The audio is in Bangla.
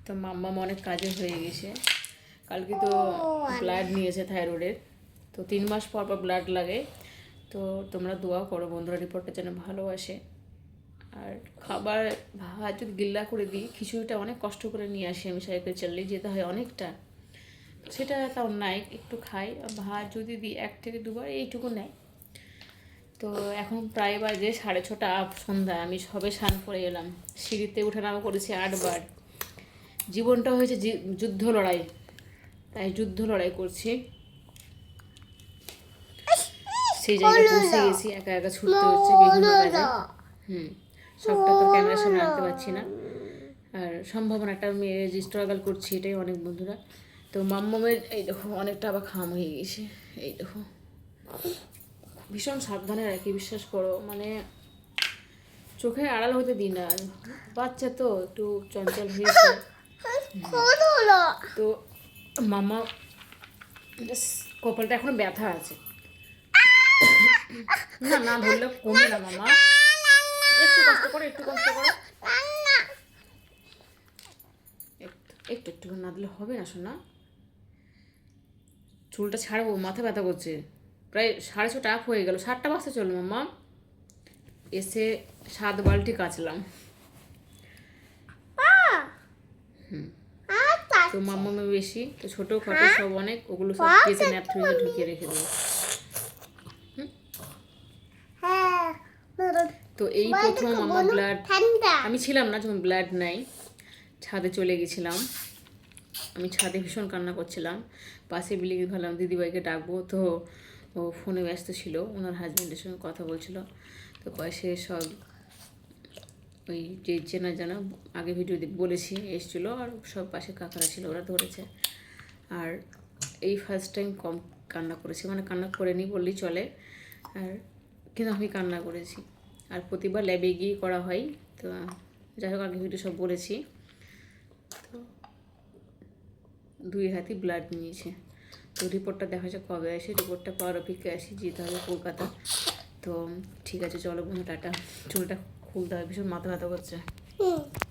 তো মাম্মা অনেক কাজে হয়ে গেছে। কালকে তো ব্লাড নিয়েছে থাইরয়েডের, তো 3 মাস পর পর ব্লাড লাগে। তো তোমরা দোয়া করো বন্ধুরা, রিপোর্টটা যেন ভালো আসে। আর খাবার ভাত যদি গিল্লা করে দিই, খিচুড়িটা অনেক কষ্ট করে নিয়ে আসি আমি, সাইকেল চালিয়ে যেতে হয় অনেকটা, সেটা তাও নাই, একটু খাই। আর ভাত যদি দিই 1 থেকে 2 বার এইটুকু নেয়। তো এখন প্রায় বাজে 6:30 সন্ধ্যা, আমি সবে স্নান করে এলাম, সিঁড়িতে উঠানামা করেছি 8 বার। জীবনটা হয়েছে যুদ্ধ লড়াই, তাই যুদ্ধ লড়াই করছি। সেই জায়গায় পৌঁছে গেছি, একা একা ছুটতে হচ্ছে বিভিন্ন কাজে। সবটা তো ক্যামেরার সামনে আনতে পারছি না, আর সম্ভাবনা একটা মেয়ে যে স্ট্রাগল করছি, এটাই অনেক বন্ধুরা। তো মাম্মামের এই দেখো অনেকটা আবার খাম হয়ে গেছে, এই দেখো। ভীষণ সাবধানে রাখি, বিশ্বাস করো, মানে চোখে আড়াল হতে দিই না, বাচ্চা তো একটু চঞ্চল হয়েছে। তো মামা কপালটা এখনো ব্যথা আছে, না না ধরলে কমে না মামা, একটু কষ্ট করো, একটু কষ্ট করো, একটু একটু না দিলে হবে না শোনা। চুলটা ছাড়বো, মাথা ব্যথা করছে, প্রায় 6:30 আপ হয়ে গেল, 7টা বাজতে চলো মাম্মা। এসে 7 বালতি কাচলাম। তো মাম্মা বেশি, তো ছোটো খাটো সব অনেক, ওগুলো সব কেচে ন্যাপথলিনে ঢুকিয়ে রেখে দেবো। তো এই প্রথম আমার ব্লাড, আমি ছিলাম না যখন ব্লাড নাই, ছাদে চলে গেছিলাম। আমি ছাদে ভীষণ কান্না করছিলাম, পাশে বিলিয়ে ভাবলাম দিদিভাইকে ডাকবো, তো ও ফোনে ব্যস্ত ছিল, ওনার হাজব্যান্ডের সঙ্গে কথা বলছিল। তো পাশে সব ওই যে চেনা জানা আগে ভিডিও বলেছি এসেছিলো, আর সব পাশে কাকারা ছিল, ওরা ধরেছে। আর এই ফার্স্ট টাইম কম কান্না করেছি, মানে কান্না করেনি বললেই চলে, আর কিন্তু আমি কান্না করেছি। আর প্রতিবার ল্যাবে গিয়ে করা হয়, তো যাই হোক আগে ভিডিও সব বলেছি। তো 2 হাতই ব্লাড নিয়েছে। তো রিপোর্টটা দেখা যাক কবে আসে, রিপোর্টটা পাওয়ার অপেক্ষায় আসি, যেতে হবে কলকাতা। তো ঠিক আছে চলো বন্ধু, টাটা। চুলটা খুলতে হবে, ভীষণ মাথা ব্যথা করছে।